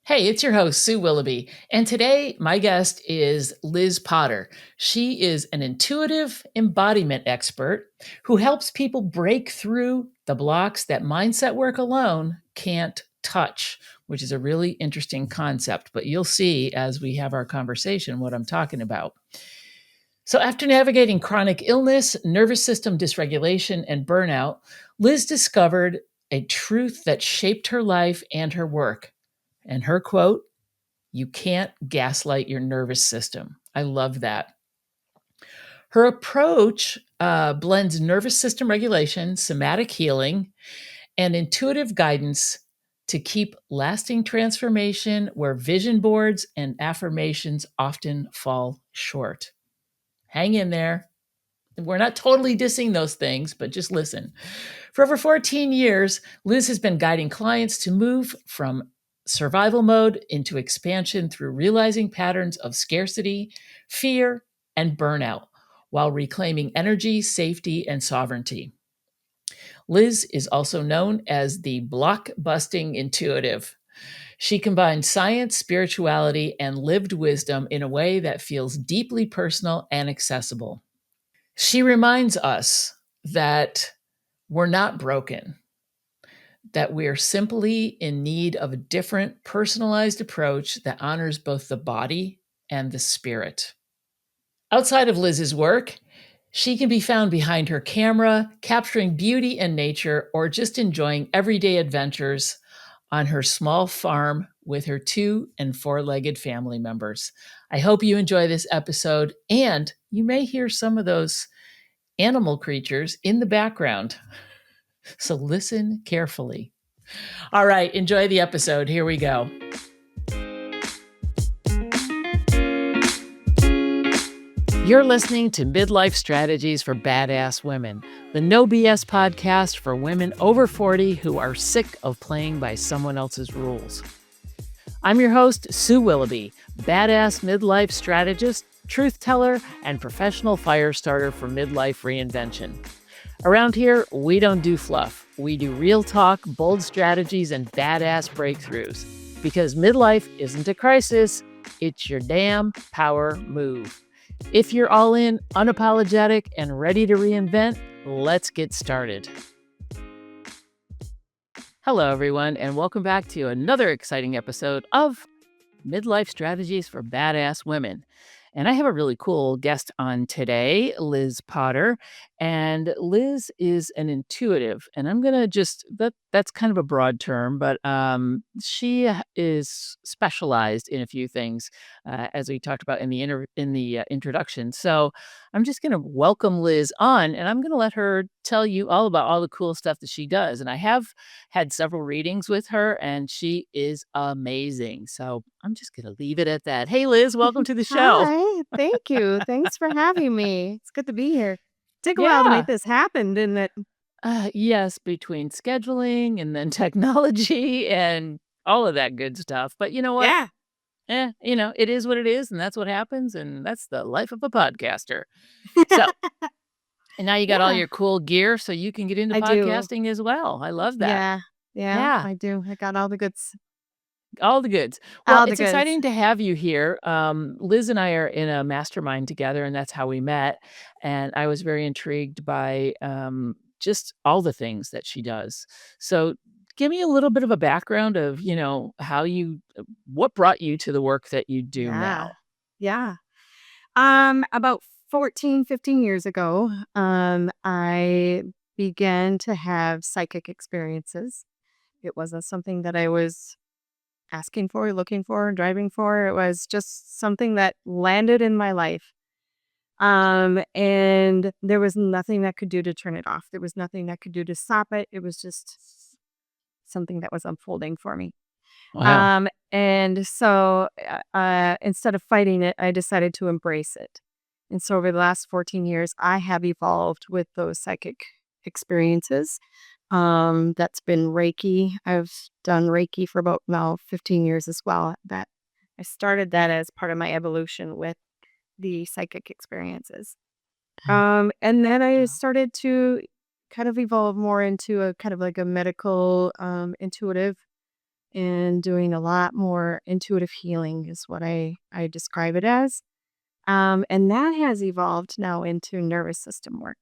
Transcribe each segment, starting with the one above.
Hey, it's your host, Sue Willoughby. And today, my guest is Liz Potter. She is an intuitive embodiment expert who helps people break through the blocks that mindset work alone can't touch, which is a really interesting concept. But you'll see as we have our conversation what I'm talking about. So, after navigating chronic illness, nervous system dysregulation, and burnout, Liz discovered a truth that shaped her life and her work. And her quote, "You can't gaslight your nervous system." I love that. Her approach blends nervous system regulation, somatic healing, and intuitive guidance to keep lasting transformation where vision boards and affirmations often fall short. Hang in there. We're not totally dissing those things, but just listen. For over 14 years, Liz has been guiding clients to move from survival mode into expansion through realizing patterns of scarcity, fear, and burnout while reclaiming energy, safety, and sovereignty. Liz is also known as the block-busting intuitive. She combines science, spirituality, and lived wisdom in a way that feels deeply personal and accessible. She reminds us that we're not broken, that we're simply in need of a different personalized approach that honors both the body and the spirit. Outside of Liz's work, she can be found behind her camera, capturing beauty and nature, or just enjoying everyday adventures on her small farm with her 2 and 4-legged family members. I hope you enjoy this episode, and you may hear some of those animal creatures in the background. So listen carefully. All right, enjoy the episode. Here we go. You're listening to Midlife Strategies for Badass Women, the no BS podcast for women over 40 who are sick of playing by someone else's rules. I'm your host, Sue Willoughby, badass midlife strategist, truth teller, and professional fire starter for midlife reinvention. Around here, we don't do fluff. We do real talk, bold strategies, and badass breakthroughs. Because midlife isn't a crisis, it's your damn power move. If you're all in, unapologetic, and ready to reinvent, let's get started. Hello, everyone, and welcome back to another exciting episode of Midlife Strategies for Badass Women. And I have a really cool guest on today, Liz Potter. And Liz is an intuitive. And I'm going to that's kind of a broad term, but she is specialized in a few things, as we talked about in the introduction. So I'm just going to welcome Liz on, and I'm going to let her tell you all about all the cool stuff that she does. And I have had several readings with her, and she is amazing. So I'm just going to leave it at that. Hey, Liz, welcome to the show. Hi, thank you. Thanks for having me. It's good to be here. Took a while to Yeah. make this happen, didn't it? Yes, between scheduling and then technology and all of that good stuff. But you know what? Yeah. It is what it is, and that's what happens, and that's the life of a podcaster. So, and now you got all Yeah, your cool gear, so you can get into I do. podcasting as well. I love that. Yeah, Yeah, I do. I got all the goods. all the goods. Well, All the it's goods. exciting to have you here. Liz and I are in a mastermind together, and that's how we met. And I was very intrigued by just all the things that she does. So, give me a little bit of a background of, what brought you to the work that you do Yeah. now? Yeah. About 14, 15 years ago, I began to have psychic experiences. It wasn't something that I was asking for, looking for, driving for. It was just something that landed in my life. And there was nothing that could do to turn it off. There was nothing that could do to stop it. It was just something that was unfolding for me. Wow. And so instead of fighting it, I decided to embrace it. And so over the last 14 years, I have evolved with those psychic experiences. That's been Reiki. I've done Reiki for about now 15 years as well. That I started that as part of my evolution with the psychic experiences. And then I started to kind of evolve more into a kind of like a medical intuitive and doing a lot more intuitive healing is what I describe it as. And that has evolved now into nervous system work.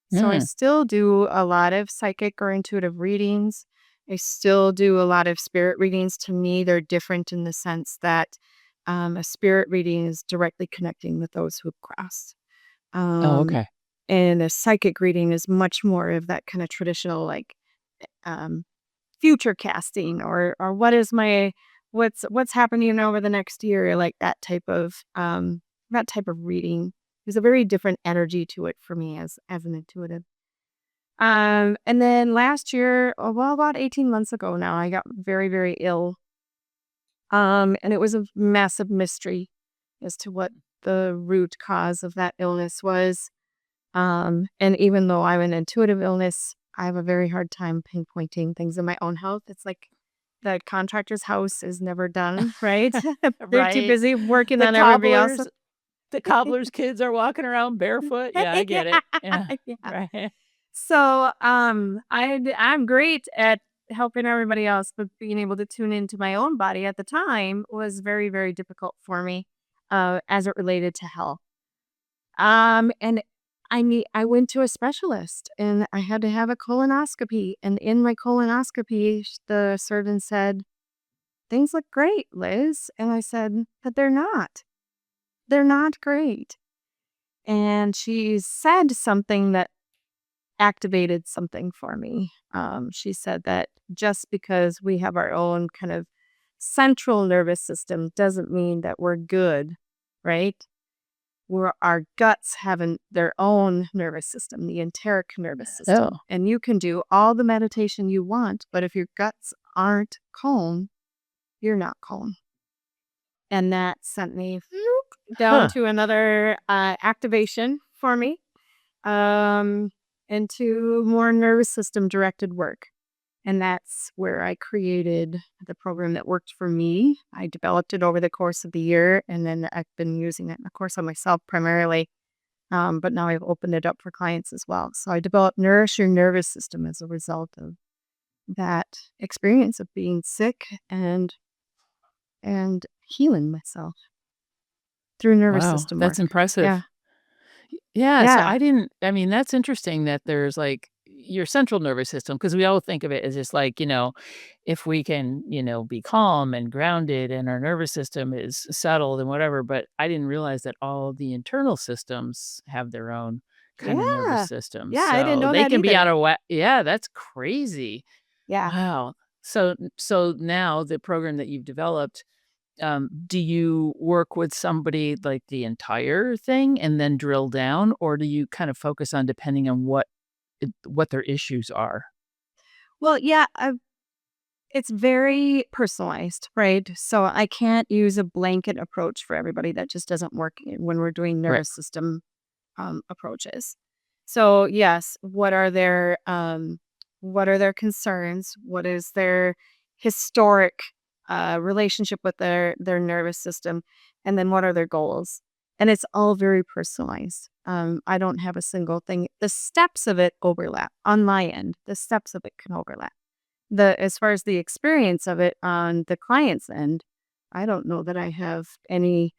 So I Mm. still do a lot of psychic or intuitive readings. I still do a lot of spirit readings. To me, they're different in the sense that a spirit reading is directly connecting with those who've crossed. Oh, Um, okay. and a psychic reading is much more of that kind of traditional, like, um, future casting, or what's happening over the next year, like that type of reading. There's a very different energy to it for me as an intuitive. And then last year, well, about 18 months ago now, I got very, very ill. And it was a massive mystery as to what the root cause of that illness was. And even though I'm an intuitive illness, I have a very hard time pinpointing things in my own health. It's like the contractor's house is never done, right? They're too Right. busy working The on everybody else. cobblers the cobbler's kids are walking around barefoot. Yeah, I get it. Yeah. Yeah. Right. So, I'm great at helping everybody else, but being able to tune into my own body at the time was very, very difficult for me, as it related to health. And I went to a specialist and I had to have a colonoscopy. And in my colonoscopy, the surgeon said, "Things look great, Liz." And I said, "But they're not. They're not great." And she said something that activated something for me. She said that just because we have our own kind of central nervous system doesn't mean that we're good, right? Where our guts have their own nervous system, the enteric nervous Oh, system. And you can do all the meditation you want, but if your guts aren't calm, you're not calm. And that sent me down huh. to another activation for me, um, into more nervous system directed work. And that's where I created the program that worked for me. I developed it over the course of the year, and then I've been using it, of course, on myself primarily. But now I've opened it up for clients as well. So I developed Nourish Your Nervous System as a result of that experience of being sick and healing myself through nervous Wow, system that's work. Yeah. impressive. Yeah, so Yeah. I mean, that's interesting that there's, like, your central nervous system, because we all think of it as just like, if we can, be calm and grounded and our nervous system is settled and whatever, but I didn't realize that all the internal systems have their own kinda nervous Yeah. systems, Yeah. I didn't so know they that can be out either. of whack. Yeah, that's crazy. Yeah. Wow. So now the program that you've developed, do you work with somebody like the entire thing and then drill down, or do you kind of focus on depending on what their issues are? Well, yeah. It's very personalized, right? So I can't use a blanket approach for everybody. That just doesn't work when we're doing Right. nervous system approaches. So yes, what are their concerns? What is their historic relationship with their nervous system? And then what are their goals? And it's all very personalized. I don't have a single thing. The steps of it overlap on my end. The steps of it can overlap. As far as the experience of it on the client's end, I don't know that I have any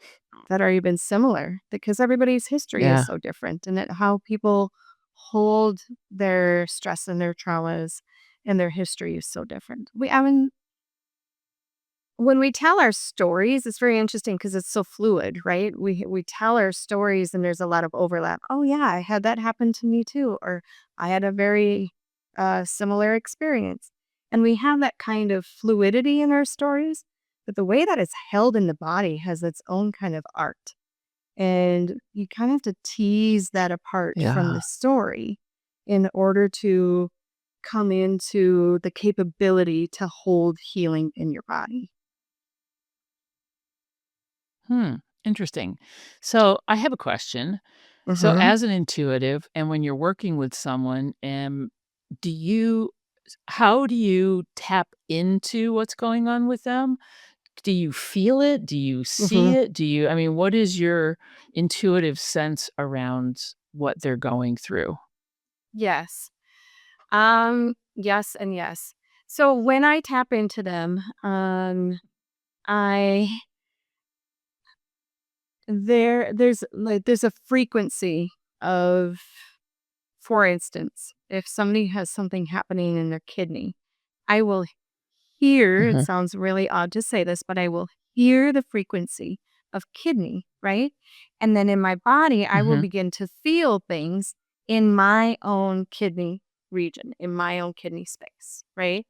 that are even similar because everybody's history is Yeah. so different and how people hold their stress and their traumas and their history is so different. I mean, when we tell our stories, it's very interesting because it's so fluid, right? We tell our stories and there's a lot of overlap. Oh yeah, I had that happen to me too, or I had a very similar experience, and we have that kind of fluidity in our stories. But the way that it's held in the body has its own kind of art, and you kind of have to tease that apart from Yeah. the story in order to come into the capability to hold healing in your body. Hmm, interesting. So, I have a question. So, Mhm. as an intuitive and when you're working with someone, do you how do you tap into what's going on with them? Do you feel it? Do you see Mhm. it? I mean, what is your intuitive sense around what they're going through? Yes. Yes and yes. So when I tap into them, I there's a frequency of, for instance, if somebody has something happening in their kidney, I will hear, it Mhm. sounds really odd to say this, but I will hear the frequency of kidney, right? And then in my body, I will Mhm. begin to feel things in my own kidney region, in my own kidney space, right?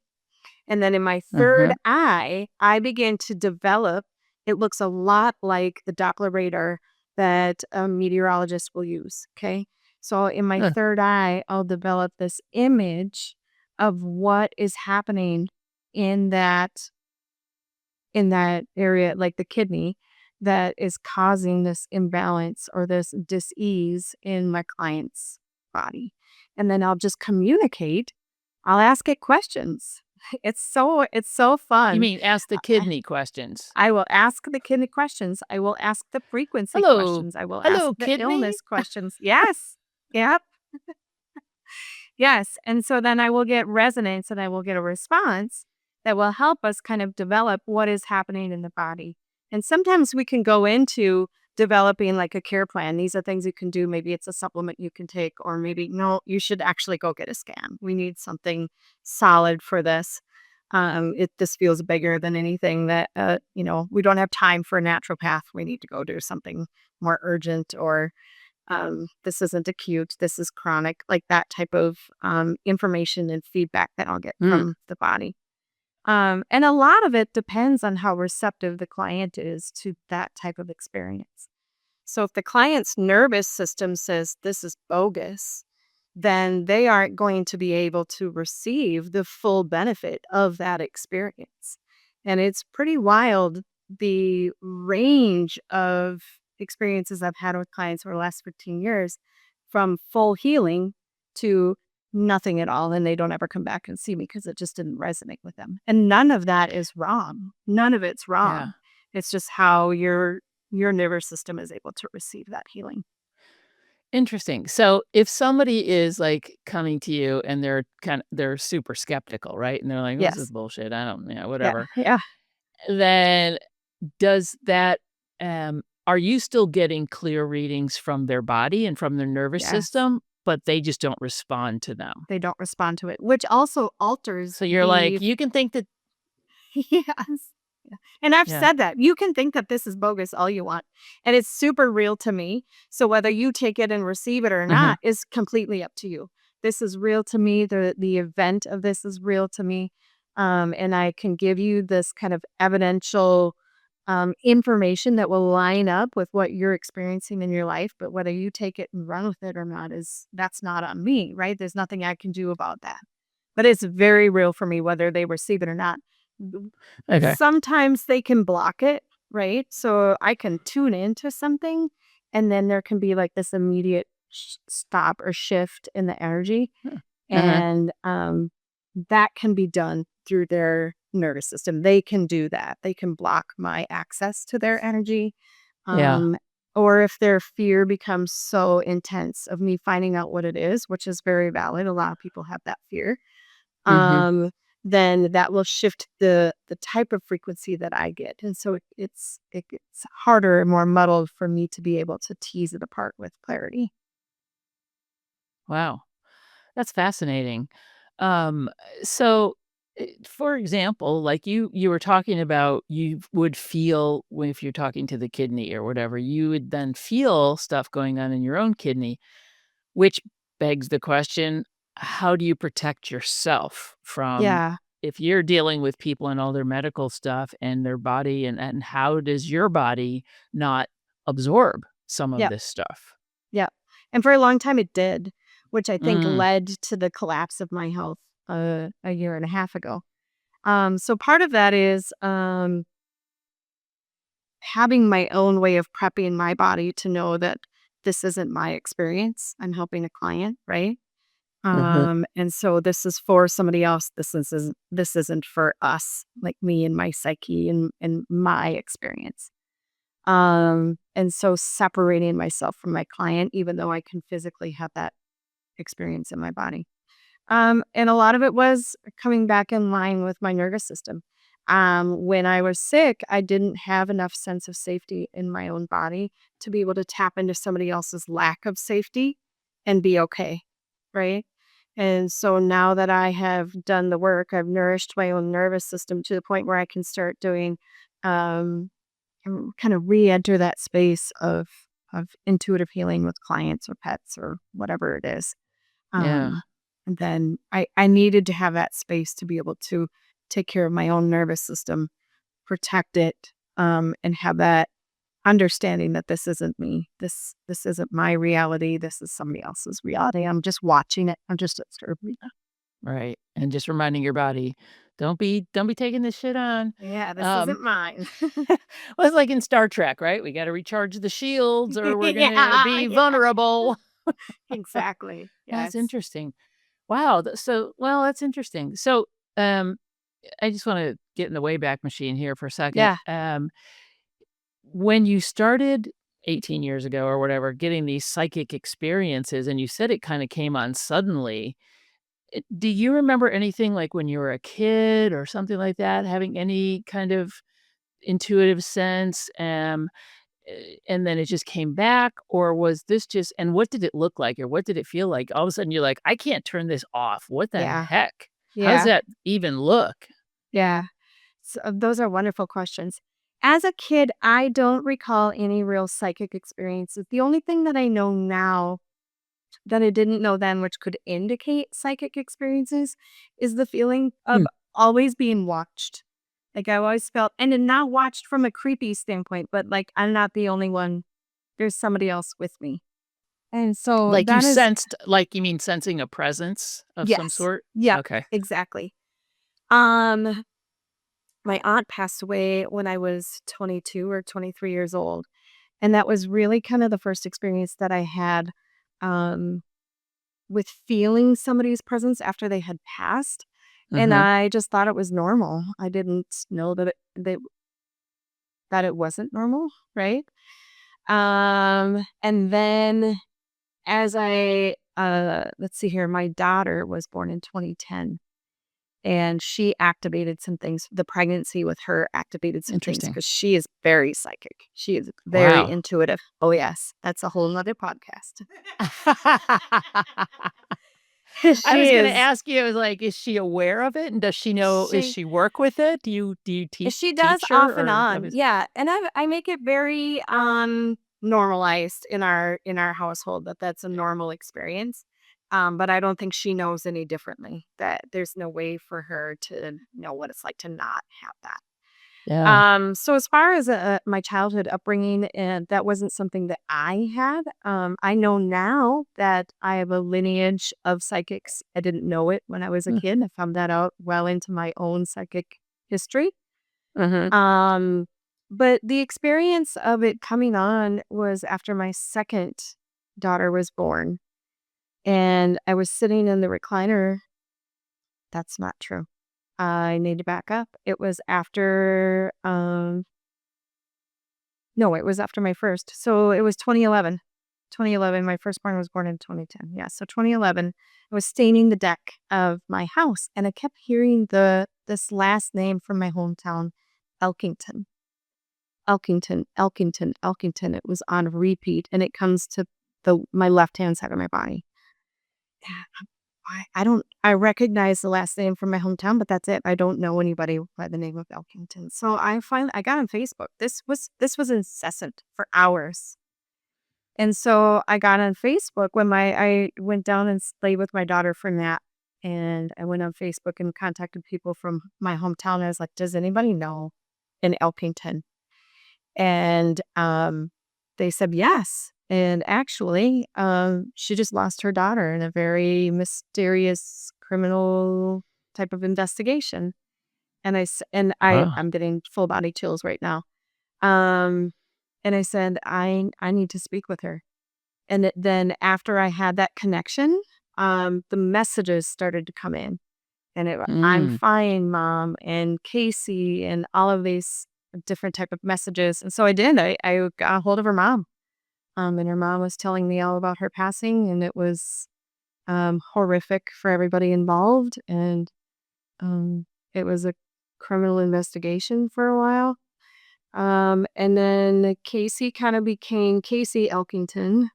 And then in my third Mhm. eye, I begin to develop. It looks a lot like the Doppler radar that a meteorologist will use. Okay. So in my Huh. third eye, I'll develop this image of what is happening in that area, like the kidney, that is causing this imbalance or this dis-ease in my client's body. And then I'll just communicate. I'll ask it questions. It's so You fun. mean ask the I kidney questions. I will ask the kidney questions. I will ask the frequency "Hello. questions. I will ask Hello, the kidney." illness questions. Yes. Yep. Yes, and so then I will get resonance and I will get a response that will help us kind of develop what is happening in the body. And sometimes we can go into developing like a care plan. These are things you can do. Maybe it's a supplement you can take, or maybe no, you should actually go get a scan. We need something solid for this. This feels bigger than anything that we don't have time for a naturopath. We need to go do something more urgent, or this isn't acute, this is chronic, like that type of information and feedback that I'll get Mm. from the body. And a lot of it depends on how receptive the client is to that type of experience. So if the client's nervous system says this is bogus, then they aren't going to be able to receive the full benefit of that experience. And it's pretty wild, the range of experiences I've had with clients over the last 15 years, from full healing to nothing at all. And they don't ever come back and see me because it just didn't resonate with them. And none of that is wrong. None of it's Yeah. wrong. It's just how your nervous system is able to receive that healing. Interesting. So if somebody is, like, coming to you and they're super skeptical, right? And they're like, "This is Yes. bullshit. I don't Yeah. whatever." Yeah. Then does that, are you still getting clear readings from their body and from their nervous Yes. system, but they just don't respond to them? They don't respond to it, which also alters So you're like, the "You can think that." yes. Yeah. And I've Yeah. said that. You can think that this is bogus all you want, and it's super real to me. So whether you take it and receive it or Mhm. not is completely up to you. This is real to me. The event of this is real to me. And I can give you this kind of evidential information that will line up with what you're experiencing in your life. But whether you take it and run with it or not, is that's not on me, right? There's nothing I can do about that. But it's very real for me whether they receive it or not. Okay. Sometimes they can block it, right? So I can tune into something and then there can be like this immediate stop or shift in the energy. Huh. Uh-huh. And that can be done through their nervous system. They can do that. They can block my access to their energy. Yeah. Um, or if their fear becomes so intense of me finding out what it is, which is very valid. A lot of people have that fear, Mhm. um, then that will shift the type of frequency that I get. And so it gets harder and more muddled for me to be able to tease it apart with clarity. Wow. That's fascinating. Um, so, for example, like you were talking about, you would feel when if you're talking to the kidney or whatever, you would then feel stuff going on in your own kidney, which begs the question, how do you protect yourself from Yeah. if you're dealing with people and all their medical stuff and their body and how does your body not absorb some of Yep. this stuff? Yep. And for a long time it did, which I think Mm, led to the collapse of my health a year and a half ago. So part of that is having my own way of prepping my body to know that this isn't my experience. I'm helping a client, right? mhm, And so this is for somebody else. This isn't for us, like me and my psyche and my experience. And so separating myself from my client, even though I can physically have that experience in my body. And a lot of it was coming back in line with my nervous system. When I was sick, I didn't have enough sense of safety in my own body to be able to tap into somebody else's lack of safety and be okay, right? And so now that I have done the work, I've nourished my own nervous system to the point where I can start doing, um, kind of re-enter that space of intuitive healing with clients or pets or whatever it is. Yeah. Um, and then I needed to have that space to be able to take care of my own nervous system, protect it, and have that understanding that this isn't me. This isn't my reality. This is somebody else's reality. I'm just watching it. I'm just observing it. Right. And just reminding your body, don't be taking this shit on. Yeah, this Um, isn't mine. well, it's like in Star Trek, right? We got to recharge the shields or we're going to Yeah, be yeah, vulnerable. exactly. That's Yes. interesting. Wow. Well, that's interesting. So, um, I just want to get in the Wayback Machine here for a second. Yeah, When you started 18 years ago or whatever, getting these psychic experiences, and you said it kind of came on suddenly, do you remember anything like when you were a kid or something like that, having any kind of intuitive sense? And then it just came back, or was this just, and what did it look like, or what did it feel like? All of a sudden, you're like, I can't turn this off. What the yeah, heck? How does yeah, that even look? yeah. So, those are wonderful questions. As a kid, I don't recall any real psychic experiences. The only thing that I know now that I didn't know then, which could indicate psychic experiences, is the feeling of Hmm. always being watched. Like I always felt, and then not watched from a creepy standpoint, but like I'm not the only one. There's somebody else with me. And so Like you that is, sensed, like you mean sensing a presence of some yes. sort? Yep, Okay. exactly. Um, my aunt passed away when I was 22 or 23 years old. And that was really kind of the first experience that I had um, with feeling somebody's presence after they had passed. And Mhm. I just thought it was normal. I didn't know that it wasn't normal, right? And then as I let's see here, my daughter was born in 2010 and she activated some things. The pregnancy with her activated some things Interesting. because she is very psychic. She is very Wow. intuitive. Oh yes, that's a whole nother podcast. I was She gonna is. ask you, I was like, is she aware of it? And does she know, does She she work with it? Do you she does teach her, off and or have on. you? Yeah, and I make it very normalized in our household that that's a normal experience. But I don't think she knows any differently. That there's no way for her to know what it's like to not have that. Yeah. So as far as my childhood upbringing, that wasn't something that I had. I know now that I have a lineage of psychics. I didn't know it when I was a Mm. kid. I found that out well into my own psychic history. Mhm. Um, but the experience of it coming on was after my second daughter was born, and I was sitting in the recliner. That's not true. I need to back up. It was after no, it was after my first. So it was 2011. 2011. My firstborn was born in 2010. Yeah. So 2011, I was staining the deck of my house and I kept hearing this last name from my hometown, Elkington. Elkington, Elkington, Elkington. It was on repeat and it comes to the my left hand side of my body. Yeah, I don't I recognize the last name from my hometown, but that's it. I don't know anybody by the name of Elkington. So I got on Facebook. This was incessant for hours. And so I got on Facebook when I went down and stayed with my daughter for that. And I went on Facebook and contacted people from my hometown. I was like, does anybody know in Elkington? And they said yes. And actually, she just lost her daughter in a very mysterious criminal type of investigation. And Wow. I'm getting full body chills right now. Um, and I said, I need to speak with her. And then after I had that connection, the messages started to come in. And I'm Mm. fine, mom, and Casey, and all of these different type of messages. And so I did. I got a hold of her mom. And her mom was telling me all about her passing, and it was horrific for everybody involved. And it was a criminal investigation for a while. And then Casey kind of became Casey Elkington.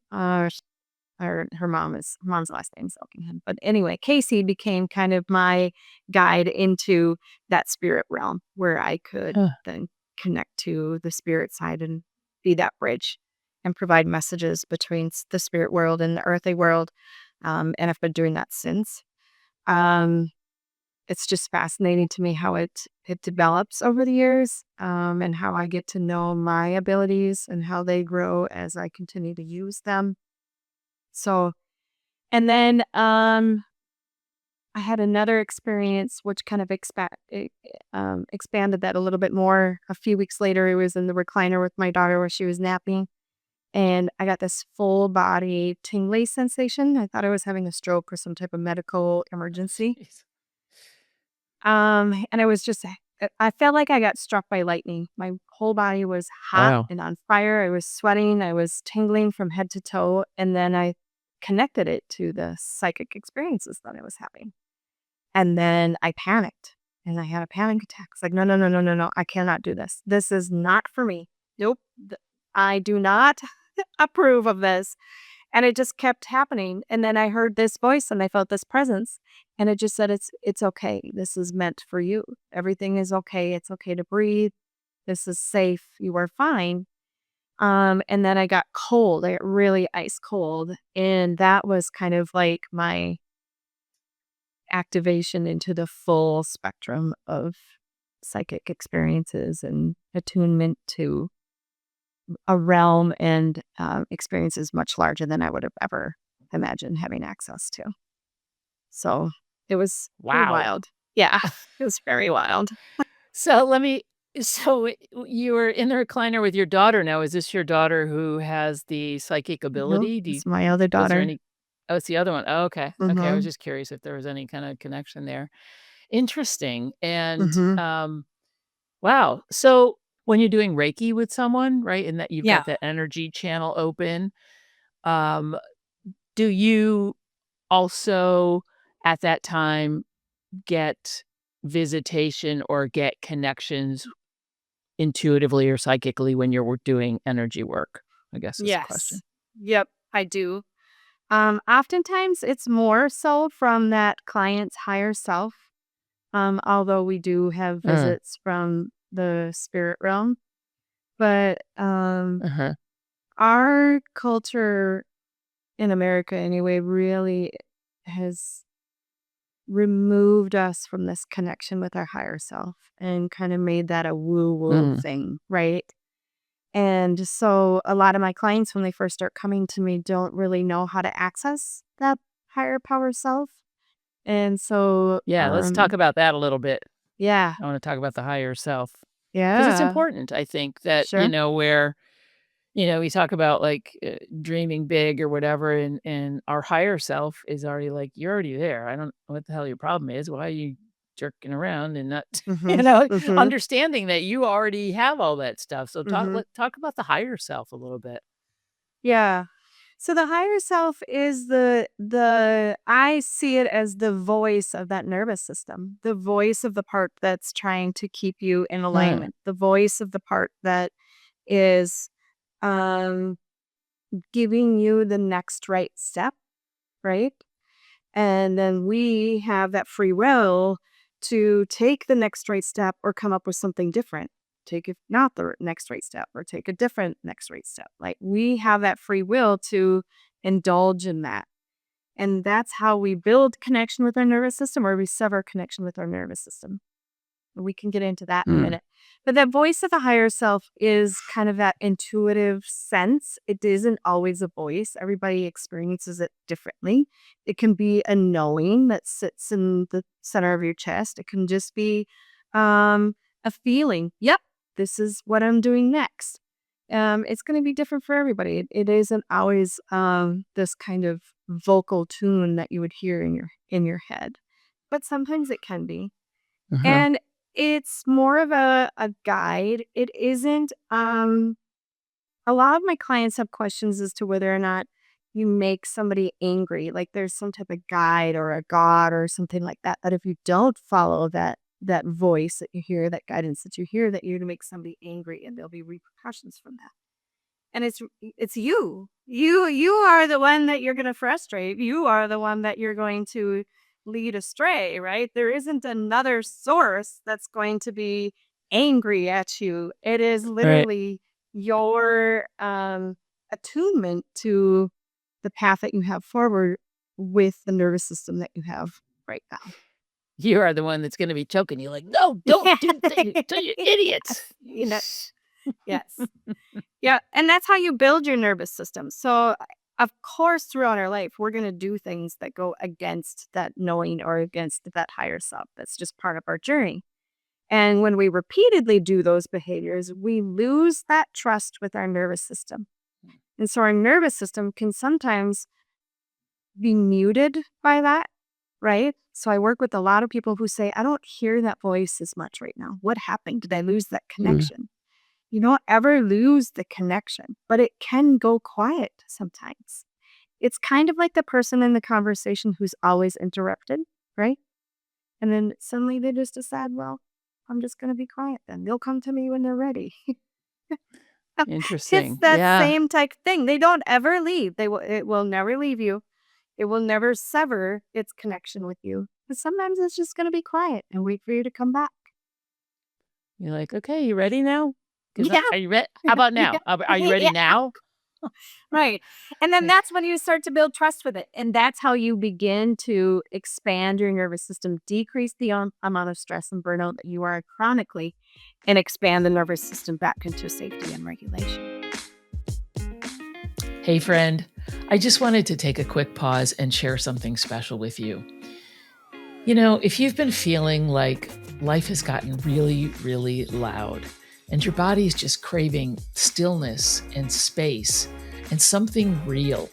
Or her mom's last name's Elkington. But anyway, Casey became kind of my guide into that spirit realm where I could Huh. then connect to the spirit side and be that bridge and provide messages between the spirit world and the earthly world. And I've been doing that since. Um, it's just fascinating to me how it develops over the years, and how I get to know my abilities and how they grow as I continue to use them. So, and then I had another experience which kind of expanded that a little bit more. A few weeks later, I was in the recliner with my daughter where she was napping, and I got this full body tingly sensation. I thought I was having a stroke or some type of medical emergency. Jeez. And it was just, I felt like I got struck by lightning. My whole body was hot Wow. and on fire. I was sweating. I was tingling from head to toe. And then I connected it to the psychic experiences that I was having. And then I panicked and I had a panic attack. It's like, no, no, no, no, no, no. I cannot do this. This is not for me. Nope. I do not approve of this. And it just kept happening. And then I heard this voice and I felt this presence. And it just said, it's okay. This is meant for you. Everything is okay. It's okay to breathe. This is safe. You are fine. And then I got cold. I got really ice cold. And that was kind of like my activation into the full spectrum of psychic experiences and attunement to a realm and experiences much larger than I would have ever imagined having access to. So it was pretty Wow. wild. Yeah, it was very wild. So let me so you were in the recliner with your daughter now. Is this your daughter who has the psychic No, ability? it's my other Was there daughter. any Oh, it's the other one. Oh, okay. Okay, I was Mhm. just curious if there was any kinda connection there. Interesting, and, Mhm. wow. So when you're doing Reiki with someone, right, and that you've Yeah. got that energy channel open, um, do you also, at that time, get visitation or get connections intuitively or psychically when you're doing energy work? I guess is the question. Yes. Yep, I do. Oftentimes it's more so from that client's higher self. Although we do have Mm, visits from the spirit realm, but uh-huh. our culture in America anyway really has removed us from this connection with our higher self and kind of made that a woo woo Mm, thing, right? And so a lot of my clients, when they first start coming to me, don't really know how to access that higher power self. And so, yeah, let's talk about that a little bit. yeah, I wanna talk about the higher self because it's yeah, important, I think, that, sure. where, we talk about, like, dreaming big or whatever, and our higher self is already like, "You're already there. I don't know what the hell your problem is. Why are you jerking around and not" you Mm-hmm. know, Mm-hmm. understanding that you already have all that stuff. So Mm-hmm. talk about the higher self a little bit. Yeah. So the higher self is the I see it as the voice of that nervous system, the voice of the part that's trying to keep you in Huh. alignment, the voice of the part that is um giving you the next right step, right? And then we have that free will to take the next right step or come up with something different. Take it not the next right step or take a different next right step. Like we have that free will to indulge in that. And that's how we build connection with our nervous system or we sever connection with our nervous system. We can get into that in a Mm. minute. But that voice of the higher self is kind of that intuitive sense. It isn't always a voice. Everybody experiences it differently. It can be a knowing that sits in the center of your chest. It can just be a feeling. Yep, this is what I'm doing next. It's going to be different for everybody. It isn't always this kind of vocal tune that you would hear in your head, but sometimes it can be. Uh-huh. And it's more of a guide. It isn't, a lot of my clients have questions as to whether or not you make somebody angry, like there's some type of guide or a god or something like that, that if you don't follow that voice that you hear, that guidance that you hear, that you're going to make somebody angry and there'll be repercussions from that. And it's you. You are the one that you're going to frustrate. You are the one that you're going to lead astray, right? There isn't another source that's going to be angry at you. It is Right. literally your attunement to the path that you have forward with the nervous system that you have right now. You are the one that's going to be choking you like, no, don't do things to you idiots. Yes. Yes. Yeah, and that's how you build your nervous system. So, of course, throughout our life, we're going to do things that go against that knowing or against that higher self. That's just part of our journey. And when we repeatedly do those behaviors, we lose that trust with our nervous system. And so our nervous system can sometimes be muted by that, right? So I work with a lot of people who say, I don't hear that voice as much right now. What happened? Did I lose that connection? You don't ever lose the connection, but it can go quiet sometimes. It's kind of like the person in the conversation who's always interrupted, right? And then suddenly they just decide, well, I'm just going to be quiet then. They'll come to me when they're ready. It's Interesting. that Yeah. same type thing. They don't ever leave. It will never leave you. It will never sever its connection with you. But sometimes it's just going to be quiet and wait for you to come back. You're like, okay, you ready now? Yeah. Are you ready? How about now? Are you ready Yeah. now? Right. And then that's when you start to build trust with it. And that's how you begin to expand your nervous system, decrease the amount of stress and burnout that you are chronically, and expand the nervous system back into safety and regulation. Hey, friend, I just wanted to take a quick pause and share something special with you. You know, if you've been feeling like life has gotten really, really loud and your body's just craving stillness and space and something real,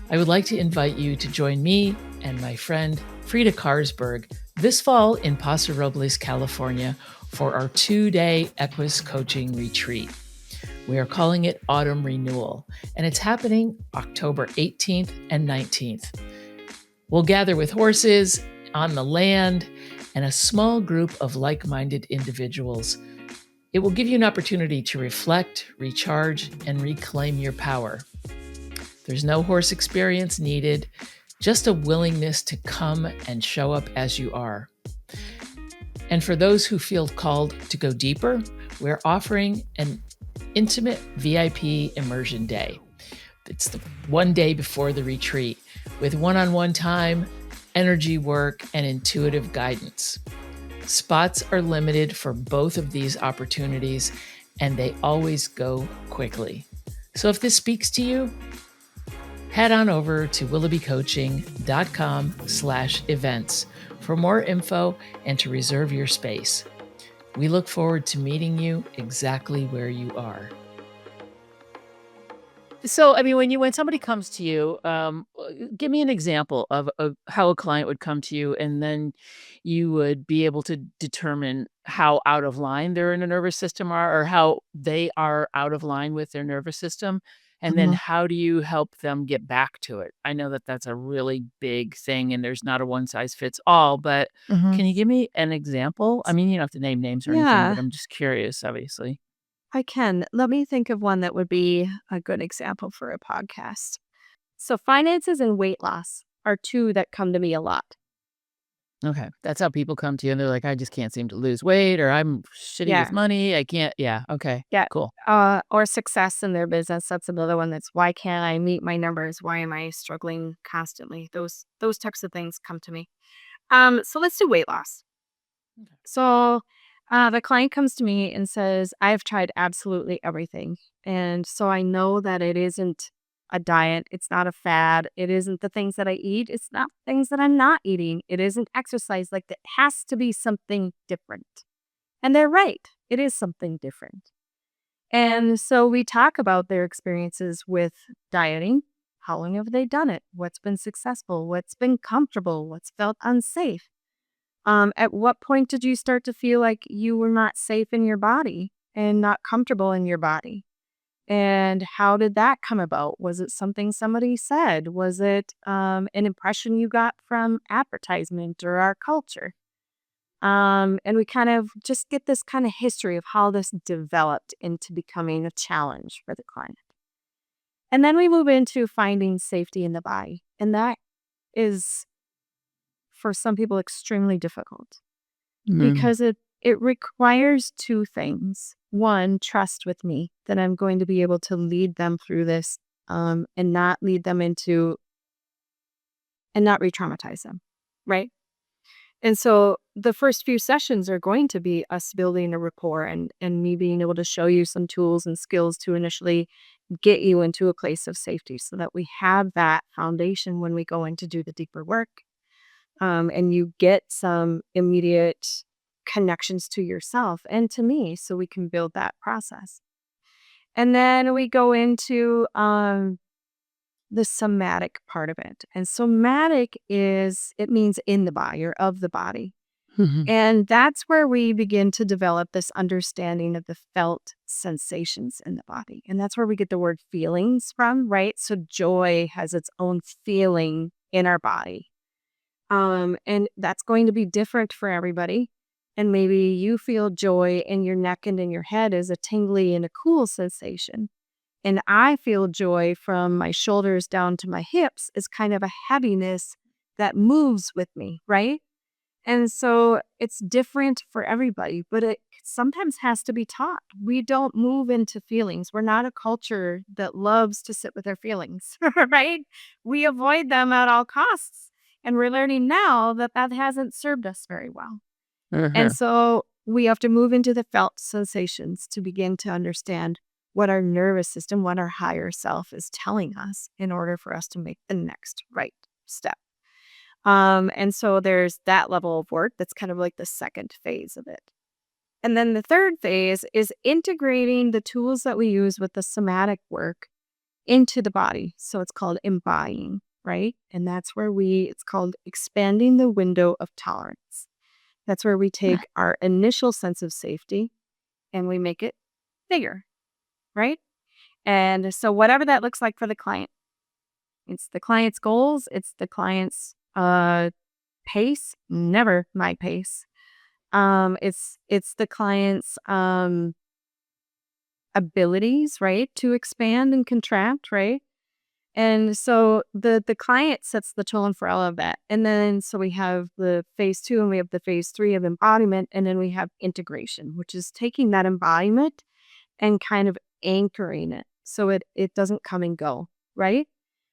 I would like to invite you to join me and my friend Frida Karsberg this fall in Paso Robles, California for our 2-day Equus coaching retreat. We are calling it Autumn Renewal, and it's happening October 18th and 19th. We'll gather with horses on the land and a small group of like-minded individuals. It will give you an opportunity to reflect, recharge, and reclaim your power. There's no horse experience needed, just a willingness to come and show up as you are. And for those who feel called to go deeper, we're offering an intimate VIP immersion day. It's the one day before the retreat with one-on-one time, energy work, and intuitive guidance. Spots are limited for both of these opportunities, and they always go quickly. So if this speaks to you, head on over to willoughbycoaching.com/events for more info and to reserve your space. We look forward to meeting you exactly where you are. So, I mean, when somebody comes to you, give me an example of how a client would come to you, and then you would be able to determine how out of line their inner nervous system are, or how they are out of line with their nervous system, and then Mhm. how do you help them get back to it? I know that that's a really big thing, and there's not a one size fits all, but Mhm. can you give me an example? I mean, you don't have to name names or anything, but Yeah, I'm just curious, obviously. I can. Let me think of one that would be a good example for a podcast. So, finances and weight loss are two that come to me a lot. Okay. That's how people come to you and they're like, I just can't seem to lose weight or I'm shitty with Yeah. money. I can't. Yeah. Okay. Yeah. Cool. Or success in their business. That's another one that's why can't I meet my numbers? Why am I struggling constantly? Those types of things come to me. So let's do weight loss. Okay. So the client comes to me and says, I've tried absolutely everything. And so I know that it isn't a diet. It's not a fad. It isn't the things that I eat. It's not things that I'm not eating. It isn't exercise. Like it has to be something different. And they're right. It is something different. And so we talk about their experiences with dieting. How long have they done it? What's been successful? What's been comfortable? What's felt unsafe? At what point did you start to feel like you were not safe in your body and not comfortable in your body? And how did that come about? Was it something somebody said? Was it an impression you got from advertisement or our culture? And we kind of just get this kind of history of how this developed into becoming a challenge for the client. And then we move into finding safety in the body. And that is, for some people, extremely difficult Mm. because it requires two things. One, trust with me that I'm going to be able to lead them through this and not lead them into and not re traumatize them. Right. And so the first few sessions are going to be us building a rapport and me being able to show you some tools and skills to initially get you into a place of safety so that we have that foundation when we go in to do the deeper work. And you get some immediate connections to yourself and to me so we can build that process. And then we go into the somatic part of it. And somatic it means in the body or of the body. Mhm. And that's where we begin to develop this understanding of the felt sensations in the body. And that's where we get the word feelings from, right? So joy has its own feeling in our body. And that's going to be different for everybody. And maybe you feel joy in your neck and in your head as a tingly and a cool sensation. And I feel joy from my shoulders down to my hips as kind of a heaviness that moves with me, right? And so it's different for everybody, but it sometimes has to be taught. We don't move into feelings. We're not a culture that loves to sit with their feelings, right? We avoid them at all costs. And we're learning now that that hasn't served us very well. And Uh-huh. so we have to move into the felt sensations to begin to understand what our nervous system, what our higher self is telling us in order for us to make the next right step. And so there's that level of work that's kind of like the second phase of it. And then the third phase is integrating the tools that we use with the somatic work into the body. So it's called embodying, right? And that's where it's called expanding the window of tolerance. That's where we take our initial sense of safety and we make it bigger, right? And so whatever that looks like for the client, it's the client's goals, it's the client's pace, never my pace. It's the client's abilities, right, to expand and contract, right? And so the client sets the tone for all of that. And then so we have the phase two and we have the phase three of embodiment, and then we have integration, which is taking that embodiment and kind of anchoring it so it doesn't come and go, right?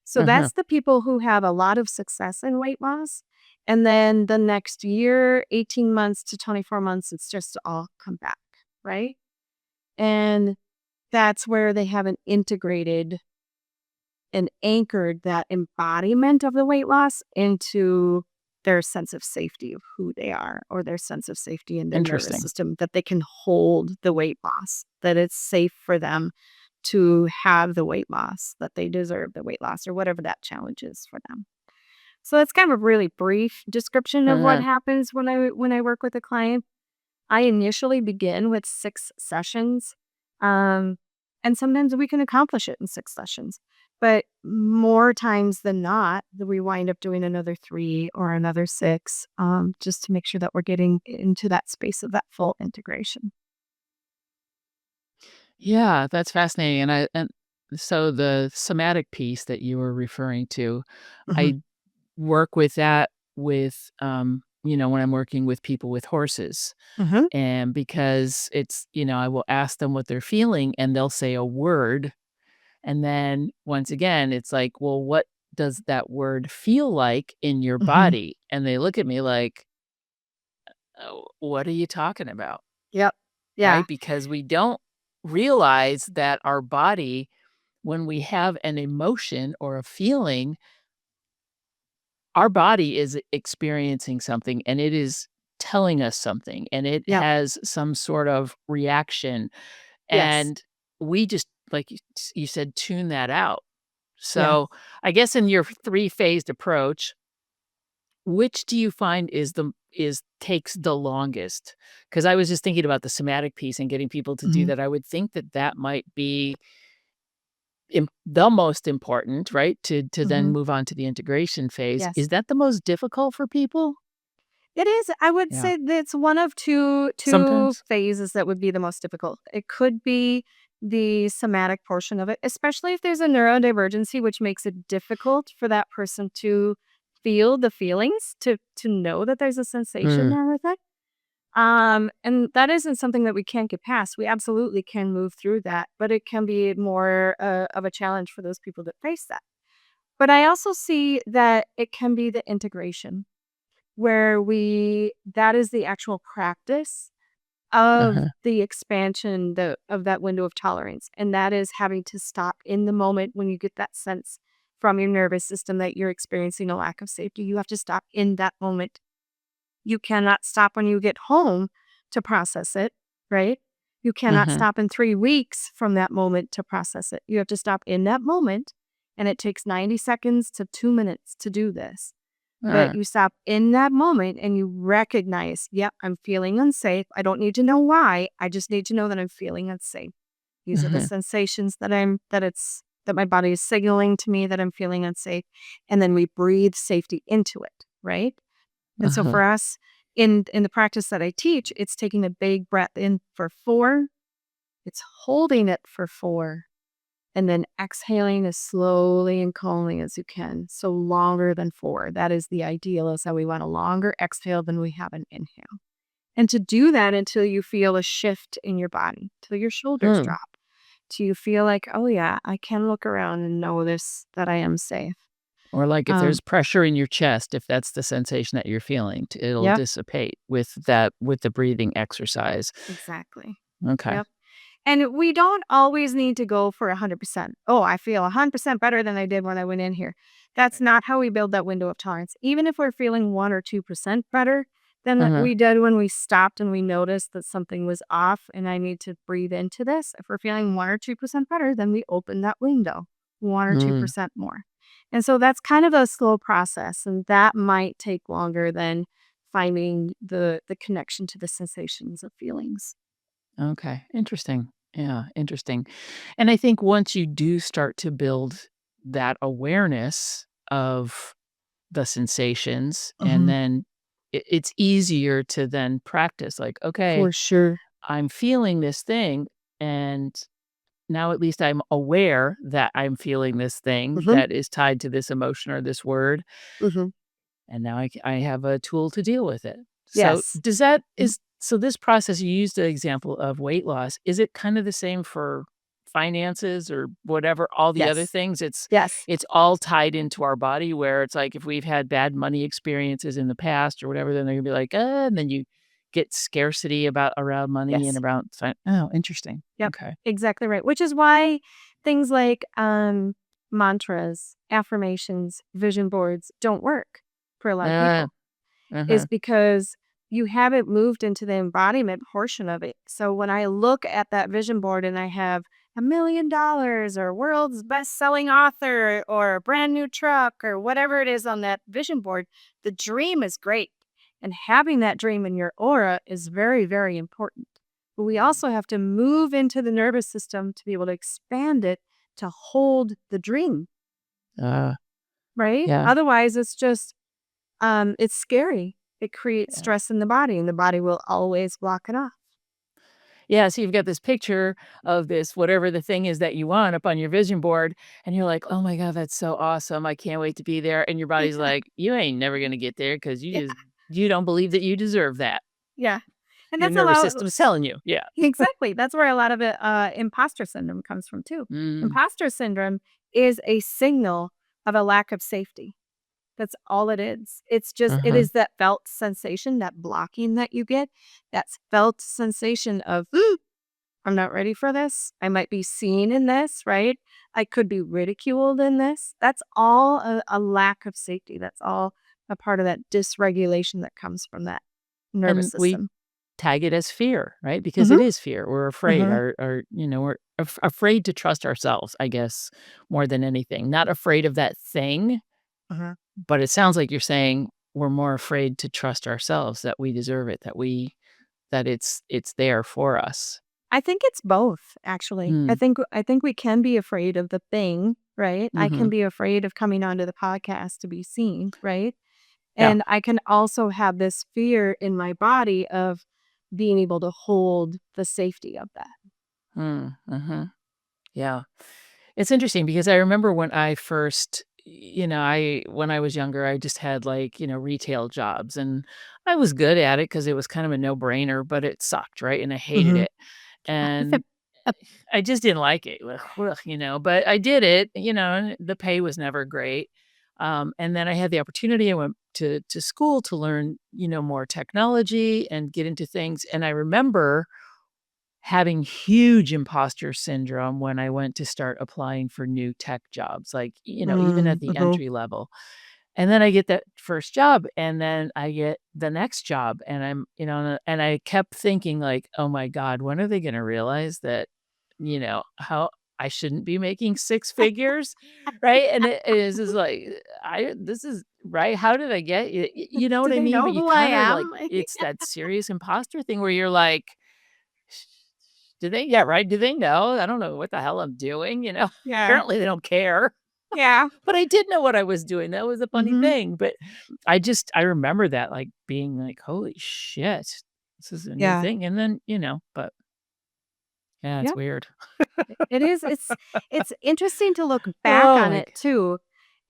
So Uh-huh. that's the people who have a lot of success in weight loss. And then the next year, 18 months to 24 months, it's just to all come back, right? And that's where they haven't integrated and anchored that embodiment of the weight loss into their sense of safety of who they are or their sense of safety in their nervous Interesting. system, that they can hold the weight loss, that it's safe for them to have the weight loss, that they deserve the weight loss or whatever that challenge is for them. So that's kind of a really brief description of what Uh-huh. happens when I work with a client. I initially begin with 6 sessions, um, and sometimes we can accomplish it in 6 sessions. But more times than not, we wind up doing another 3 or another 6, just to make sure that we're getting into that space of that full integration. Yeah, that's fascinating, and so the somatic piece that you were referring to, Mhm. I work with that with, when I'm working with people with horses, Mhm. and because I will ask them what they're feeling, and they'll say a word, and then once again, it's like, "Well, what does that word feel like in your Mhm. body?" And they look at me like, "Oh, what are you talking about?" Yep. Yeah. Right? Because we don't realize that our body, when we have an emotion or a feeling, our body is experiencing something and it is telling us something and it Yep. has some sort of reaction. Yes. And we just, like you said, tune that out. Yeah. So I guess in your three-phased approach, which do you find is takes the longest? Because I was just thinking about the somatic piece and getting people to do Mhm. that. I would think that that might be the most important, right? To then Mhm. move on to the integration phase. Yes. Is that the most difficult for people? It is. I would Yeah. say that it's one of two Sometimes? phases that would be the most difficult. It could be the somatic portion of it, especially if there's a neurodivergency, which makes it difficult for that person to feel the feelings, to know that there's a sensation Mm, there with it. And that isn't something that we can't get past. We absolutely can move through that, but it can be more of a challenge for those people that face that. But I also see that it can be the integration where that is the actual practice of uh-huh, the expansion of that window of tolerance. And that is having to stop in the moment when you get that sense from your nervous system that you're experiencing a lack of safety. You have to stop in that moment. You cannot stop when you get home to process it, right? You cannot mhm, stop in 3 weeks from that moment to process it. You have to stop in that moment. And it takes 90 seconds to 2 minutes to do this. But uh, you stop in that moment and you recognize, yep, I'm feeling unsafe. I don't need to know why. I just need to know that I'm feeling unsafe. These are the mhm, sensations that my body is signaling to me that I'm feeling unsafe. And then we breathe safety into it, right? And so uh-huh, for us, in the practice that I teach, it's taking a big breath in for 4, it's holding it for 4, and then exhaling as slowly and calmly as you can. So longer than 4. That is the ideal, is that we want a longer exhale than we have an inhale. And to do that until you feel a shift in your body, till your shoulders hmm. drop, till you feel like, oh yeah, I can look around and know this, that I am safe. Or like if Um, there's pressure in your chest, if that's the sensation that you're feeling, it'll yep, dissipate with the breathing exercise. exactly. Okay. Yep. And we don't always need to go for 100%. Oh, I feel 100% better than I did when I went in here. That's not how we build that window of tolerance. Even if we're feeling 1 or 2% better than Uh-huh. we did when we stopped and we noticed that something was off and I need to breathe into this, if we're feeling 1 or 2% better, then we open that window 1 or Mm, 2% more. And so that's kind of a slow process, and that might take longer than finding the connection to the sensations of feelings. okay. Interesting. Yeah, interesting. And I think once you do start to build that awareness of the sensations, and Mhm. then it's easier to then practice like, okay, For sure. I'm feeling this thing, and now at least I'm aware that I'm feeling this thing Mhm. that is tied to this emotion or this word, Mhm. and now I have a tool to deal with it. So Yes. does that Mhm. is so this process, you used the example of weight loss. Is it kind of the same for finances or whatever, all the other Yes. things? It's Yes. it's all tied into our body where it's like if we've had bad money experiences in the past or whatever, then they're gonna be like, and then you get scarcity about around money and Yes. about oh, interesting. Yep. Okay. Exactly right. Which is why things like mantras, affirmations, vision boards don't work for a lot of Uh, people. Is uh-huh. because you haven't moved into the embodiment portion of it. So when I look at that vision board and I have $1 million or world's best selling author or a brand new truck or whatever it is on that vision board, the dream is great. And having that dream in your aura is very, very important. But we also have to move into the nervous system to be able to expand it to hold the dream, Uh, right? yeah. Otherwise, it's scary. It creates Yeah. stress in the body, and the body will always block it off. Yeah, so you've got this picture of this whatever the thing is that you want up on your vision board, and you're like, "Oh my god, that's so awesome. I can't wait to be there." And your body's like, "You ain't never gonna get there because Yeah, you don't believe that you deserve that. yeah, and Your that's a nervous lot. system's telling you." Yeah. Exactly. That's where a lot of it, imposter syndrome comes from too. Mm, Imposter syndrome is a signal of a lack of safety. That's all it is. It uh-huh. is that felt sensation, that blocking that you get, that felt sensation of I'm not ready for this. I might be seen in this, right? I could be ridiculed in this. That's all a lack of safety. That's all a part of that dysregulation that comes from that nervous And we system. tag it as fear, right? Because it Mhm, is fear. We're afraid. mhm, We're afraid to trust ourselves, I guess, more than anything. Not afraid of that thing, mhm. but it sounds like you're saying we're more afraid to trust ourselves, that we deserve it, that it's there for us. I think it's both, actually. I Mm. think we can be afraid of the thing, right? I can Hmm. be afraid of coming onto the podcast to be seen, right? Yeah. And I can also have this fear in my body of being able to hold the safety of that. Mm-hmm. Yeah. It's interesting because I remember when I first, when I was younger, I just had like, retail jobs and I was good at it because it was kind of a no brainer, but it sucked. Right. And I hated Mhm. it. And I just didn't like it. Ugh, but I did it, and the pay was never great. And then I had the opportunity. I went to school to learn, more technology and get into things. And I remember having huge imposter syndrome when I went to start applying for new tech jobs, like, even at the Mhm. entry level. And then I get that first job and then I get the next job and I'm, and I kept thinking like, "Oh my God, when are they gonna realize that, how I shouldn't be making 6 figures?" Right? And it is just like, I this is right, how did I get you know Do what I they mean? know But you who I kinda like am? it's that serious imposter thing where you're like, "Do they yeah, right, do they know? I don't know what the hell I'm doing," Yeah. Apparently, they don't care. Yeah. But I did know what I was doing, that was a funny Mhm. thing, but I remember that, like, being like, "Holy shit, this is a new Yeah. thing," and then, but yeah, it's Yeah. weird. It is. It's interesting to look back Oh on my it g too,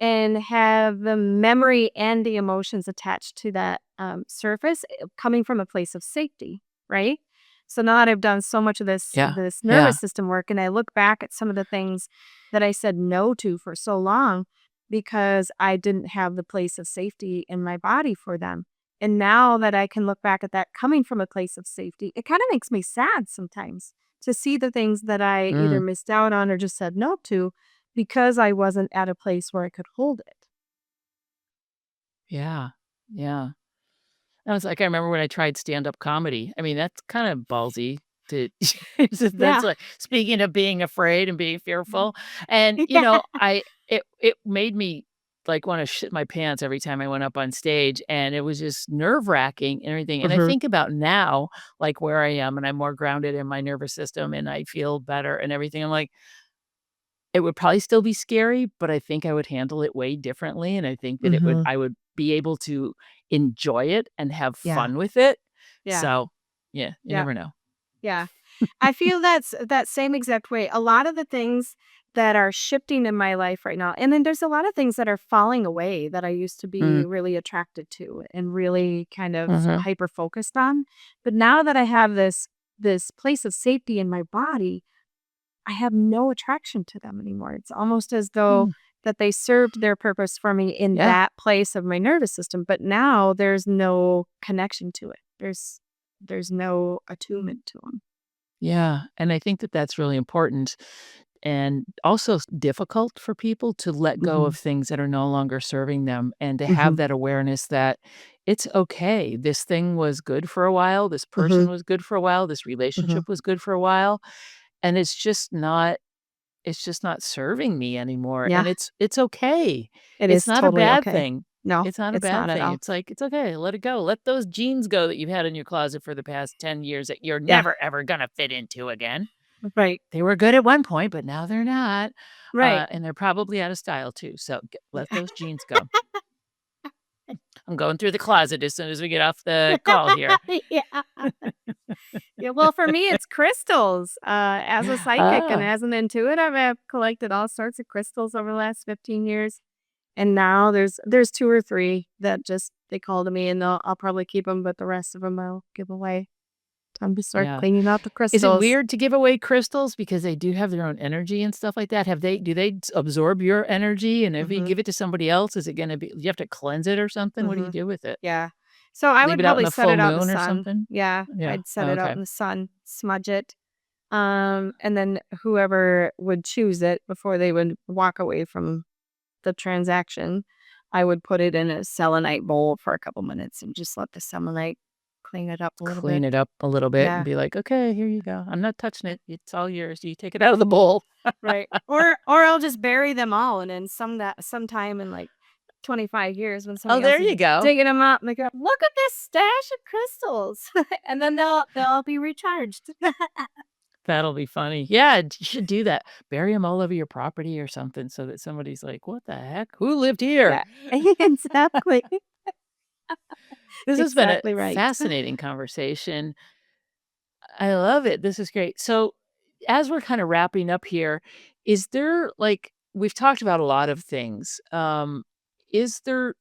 and have the memory and the emotions attached to that surface coming from a place of safety, right? So now that I've done so much of Yeah, this yeah, nervous system work, and I look back at some of the things that I said no to for so long because I didn't have the place of safety in my body for them. And now that I can look back at that coming from a place of safety, it kind of makes me sad sometimes to see the things that I either mm, missed out on or just said no to because I wasn't at a place where I could hold it. yeah, yeah. I was like I remember when I tried stand-up comedy. I mean, that's kind of ballsy to that's Yeah. like speaking of being afraid and being Mhm. fearful, and, Yeah. it made me, like, wanna shit my pants every time I went up on stage, and it was just nerve-wracking and everything, and I Mhm. think about now, like, where I am, and I'm more grounded in my nervous system, and I feel better and everything, I'm like, it would probably still be scary, but I think I would handle it way differently, and I think that Mhm. I would be able to enjoy it and have Yeah. fun with it. Yeah. So, yeah, you Yeah. never know. Yeah. I feel that's that same exact way. A lot of the things that are shifting in my life right now, and then there's a lot of things that are falling away that I used to be Mm, really attracted to and really kind of mhm, hyper focused on. But now that I have this place of safety in my body, I have no attraction to them anymore. It's almost as though mm, that they served their purpose for me in yeah, that place of my nervous system, but now there's no connection to it. There's no attunement to them. yeah, and I think that that's really important and also difficult for people to let go Mhm. of things that are no longer serving them and to have Mhm. that awareness that it's okay. This thing was good for a while, this Mhm. person was good for a while, this Mhm. relationship was good for a while, and it's just not serving me anymore, Yeah, and it's okay. it It's is not a totally bad okay. thing. No, It's not a it's bad not at thing. all. It's like, it's okay, let it go. Let those jeans go that you've had in your closet for the past 10 years that you're Yeah, never ever gonna fit into again. right, They were good at one point, but now they're not, right. and they're probably out of style too, so g let those jeans go. I'm going through the closet as soon as we get off the call here. Yeah. Yeah, well, for me, it's crystals. As a psychic and Oh, as an intuitive, I've collected all sorts of crystals over the last 15 years. And now there's 2 or 3 that just they call to me and I'll probably keep them, but the rest of them I'll give away. Time to start yeah. cleaning out the Is it crystals. weird to give away crystals because they do have their own energy and stuff like that? Have they do they absorb your energy, and if you Mhm, give it to somebody else, is it gonna be you have to cleanse it or something? What do you mhm. do with it? Yeah. So I Leave would it out in probably the set full it out in the moon or sun. something? Yeah, Yeah. I'd set Oh, it out okay. in the sun, smudge it. And then whoever would choose it before they would walk away from the transaction, I would put it in a selenite bowl for a couple minutes and just let the selenite clean it up a little Clean bit. it up a little bit and Yeah. be like, "Okay, here you go. I'm not touching it. It's all yours. You take it out of the bowl." Right. Or I'll just bury them all and then sometime in like 25 years when Oh, somebody else there is you go. digging them up and they go, look at this stash of crystals. And then they'll all be recharged. That'll be funny. Yeah, you should do that. Bury them all over your property or something so that somebody's like, "What the heck? Who lived here?" Yeah. Exactly. This has been a Exactly right. fascinating conversation. I love it. This is great. So, as we're kind of wrapping up here, is there like we've talked about a lot of things. Is there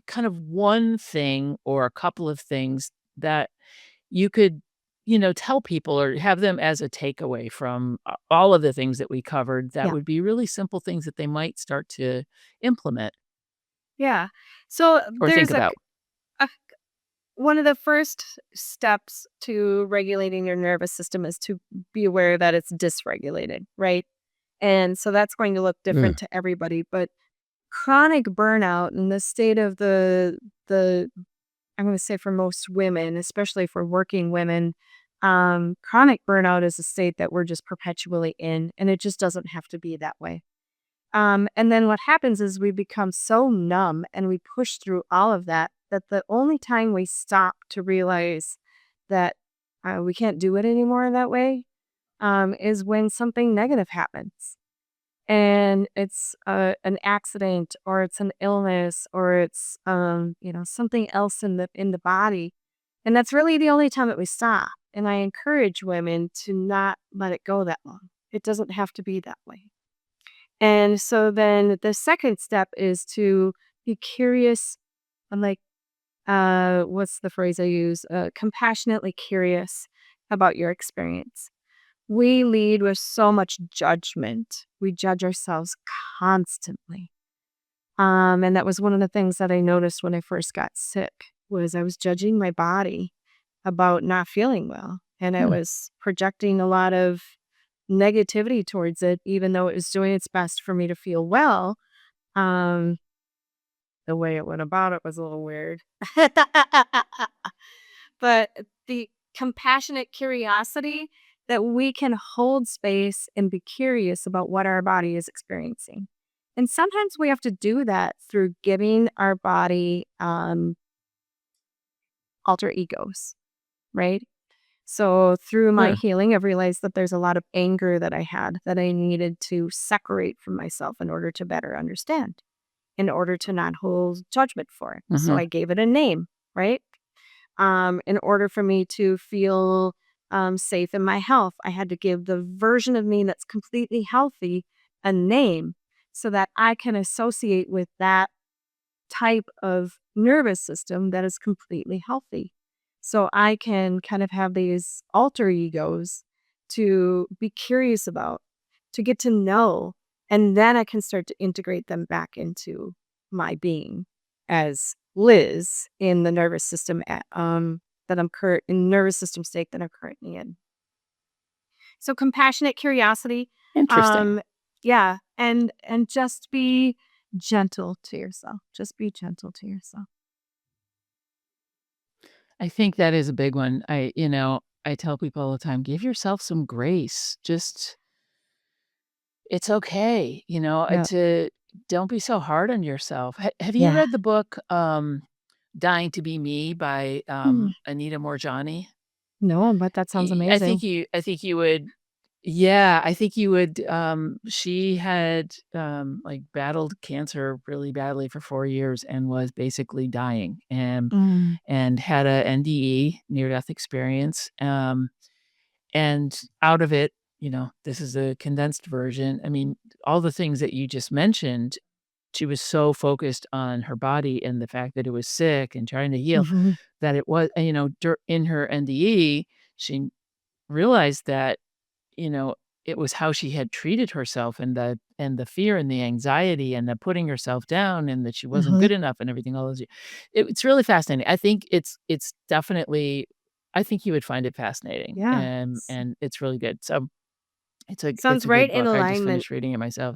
kind of one thing or a couple of things that you could, tell people or have them as a takeaway from all of the things that we covered that Yeah. would be really simple things that they might start to implement Yeah. So or think there's about? a one of the first steps to regulating your nervous system is to be aware that it's dysregulated, right? And so that's going to look different Mm. to everybody, but chronic burnout and the state of the I'm going to say for most women, especially for working women, chronic burnout is a state that we're just perpetually in, and it just doesn't have to be that way. And then what happens is we become so numb and we push through all of that that the only time we stop to realize that we can't do it anymore that way is when something negative happens. And it's an accident or it's an illness or it's something else in the body. And that's really the only time that we stop. And I encourage women to not let it go that long. It doesn't have to be that way. And so then the second step is to be curious. I'm like, what's the phrase I use? Compassionately curious about your experience. We lead with so much judgment. We judge ourselves constantly. And that was one of the things that I noticed when I first got sick was I was judging my body about not feeling well. And I Hmm. was projecting a lot of negativity towards it, even though it was doing its best for me to feel well. Um, the way it went about it was a little weird. But the compassionate curiosity that we can hold space and be curious about what our body is experiencing. And sometimes we have to do that through giving our body alter egos, right? So through my Sure. healing, I've realized that there's a lot of anger that I had that I needed to separate from myself in order to better understand, in order to not hold judgment for it. So Hmm. I gave it a name, right? In order for me to feel safe in my health, I had to give the version of me that's completely healthy a name so that I can associate with that type of nervous system that is completely healthy. So I can kind of have these alter egos to be curious about, to get to know, and then I can start to integrate them back into my being as Liz in the nervous system that I'm current in nervous system state that I'm currently in. So compassionate curiosity, Interesting. um, yeah, and just be gentle to yourself. Just be gentle to yourself. I think that is a big one. I tell people all the time, give yourself some grace. Just it's okay, Yeah. to don't be so hard on yourself. Have you Yeah. read the book, Dying to Be Me by, Mm. Anita Morjani? No, but that sounds amazing. I think you would yeah, I think you would, she had, like, battled cancer really badly for 4 years and was basically dying, Mm. and had a NDE, near death experience, and out of it, this is a condensed version. I mean, all the things that you just mentioned, she was so focused on her body and the fact that it was sick and trying to heal Mhm. that it was and, in her NDE, she realized that, you know, it was how she had treated herself and the fear and the anxiety and the putting herself down and that she wasn't Mhm. good enough and everything, all those it's really fascinating. I think it's definitely I think you would find it fascinating, Yeah. and it's really good. So, it's Sounds a right good in book. I just alignment. finished reading it myself.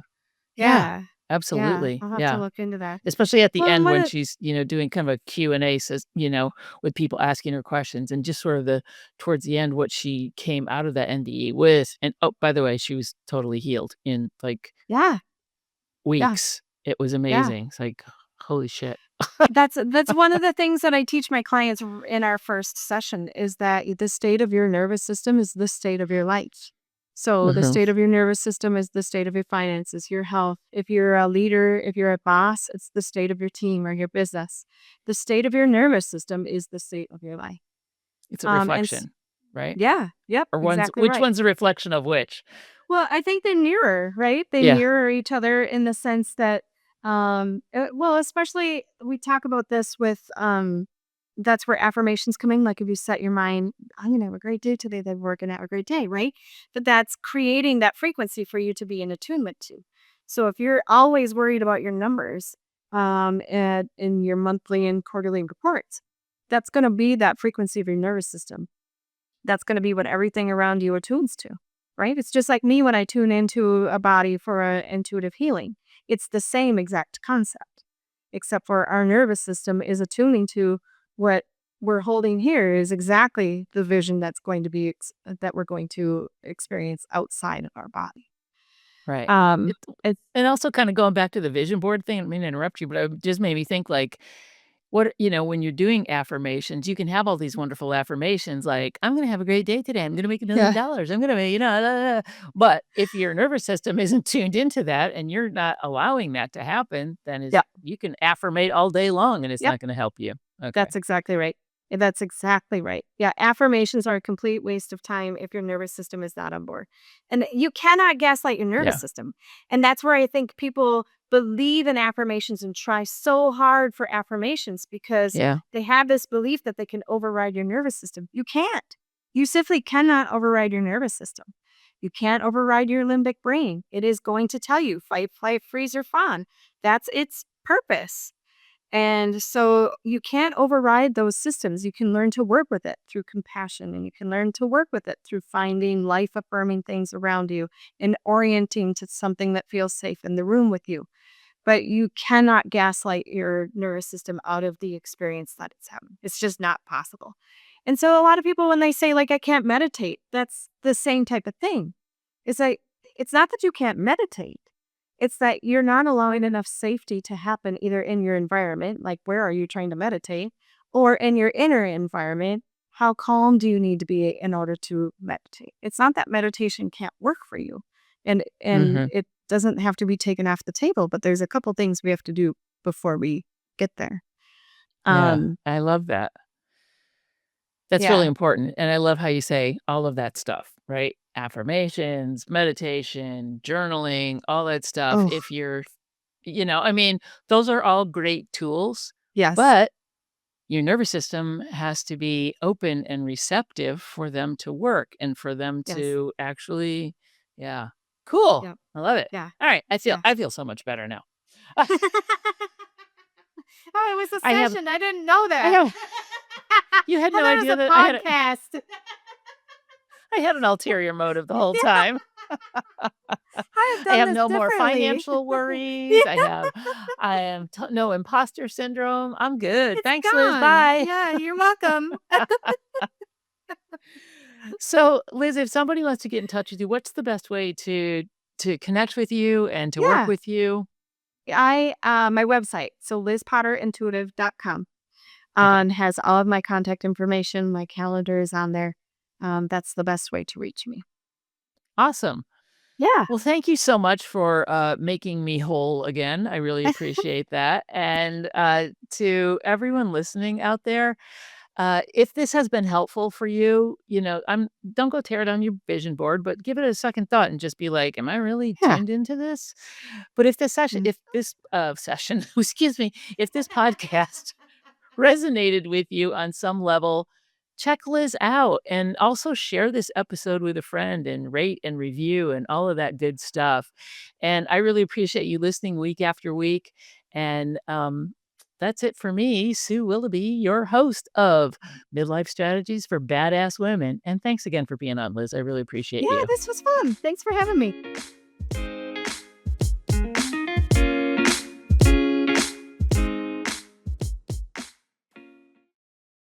Yeah, Yeah. Yeah. absolutely. I'll have to Yeah. look into that. Especially at the Well, and end one when of she's, doing kind of a Q&A says, with people asking her questions and just sort of the towards the end, what she came out of that NDE with. And, oh, by the way, she was totally healed in, like, yeah. Yeah. weeks. It was Yeah. amazing. It's like, holy shit. That's one of the things that I teach my clients in our first session is that the state of your nervous system is the state of your life. So the state of your nervous system is the state of your finances, your health. If you're a leader, if you're a boss, it's the state of your team or your business. The state of your nervous system is the state of your life. It's a And reflection, right? yeah, yep, Or exactly which right. one's a reflection of which? Well, I think they mirror, right? They Yeah. mirror each other in the sense that, well, especially we talk about this with, that's where affirmations come in. Like if you set your mind, I'm going to have a great day today, then we're going to have a great day, right? But that's creating that frequency for you to be in attunement to. So if you're always worried about your numbers, in your monthly and quarterly reports, that's going to be that frequency of your nervous system. That's going to be what everything around you attunes to, right? It's just like me when I tune into a body for a intuitive healing. It's the same exact concept, except for our nervous system is attuning to what we're holding here is exactly the vision that's going to be that we're going to experience outside of our body. Right. Um, It it's and also kinda going back to the vision board thing, I didn't mean to interrupt you, but it just made me think, like, when you're doing affirmations, you can have all these wonderful affirmations like, "I'm gonna have a great day today. I'm gonna make yeah, $1,000,000. I'm gonna make" da, da, da." But if your nervous system isn't tuned into that and you're not allowing that to happen, then yeah, you can affirmate all day long and it's yep. not gonna help you. Okay. That's exactly right. That's exactly right. Yeah, affirmations are a complete waste of time if your nervous system is not on board. And you cannot gaslight your nervous Yeah. system. And that's where I think people believe in affirmations and try so hard for affirmations because Yeah. they have this belief that they can override your nervous system. You can't. You simply cannot override your nervous system. You can't override your limbic brain. It is going to tell you fight, flight, freeze, or fawn. That's its purpose. And so you can't override those systems. You can learn to work with it through compassion, and you can learn to work with it through finding life affirming things around you and orienting to something that feels safe in the room with you. But you cannot gaslight your nervous system out of the experience that it's having. It's just not possible. And so a lot of people, when they say, like, I can't meditate, that's the same type of thing. It's like, it's not that you can't meditate. It's that you're not allowing enough safety to happen either in your environment, like where are you trying to meditate, or in your inner environment. How calm do you need to be in order to meditate? It's not that meditation can't work for you. And Mhm. it doesn't have to be taken off the table, but there's a couple things we have to do before we get there. Yeah. Um, I love that. That's really yeah. important, and I love how you say all of that stuff, right? Affirmations, meditation, journaling, all that stuff. Oh, If you're I mean, those are all great tools, yes. but your nervous system has to be open and receptive for them to work and for them Yes. to actually yeah. Cool. Yep. I love it. Yeah. Alright, Yeah. I feel so much better now. Oh, it was a I have session. I didn't know I that. have you had I no thought it was idea a that podcast. I had an ulterior motive the whole Yeah, time. I have I done have this no more differently. financial Yeah, worries. I am no imposter syndrome. I'm good. it's Thanks, Liz. gone. Bye. Yeah, you're welcome. So, Liz, if somebody wants to get in touch with you, what's the best way to connect with you and to work Yeah. with you? My website, so lizpotterintuitive.com, Okay. has all of my contact information. My calendar is on there. That's the best way to reach me. Awesome. Yeah. Well, thank you so much for making me whole again. I really appreciate that. And to everyone listening out there, if this has been helpful for you, don't go tear down your vision board, but give it a second thought and just be like, am I really Yeah. tuned into this? But Mm. if this session, excuse me, if this podcast resonated with you on some level, check Liz out and also share this episode with a friend and rate and review and all of that good stuff. And I really appreciate you listening week after week. And that's it for me, Sue Willoughby, your host of Midlife Strategies for Badass Women. And thanks again for being on, Liz. I really appreciate Yeah, you. this was fun. Thanks for having me.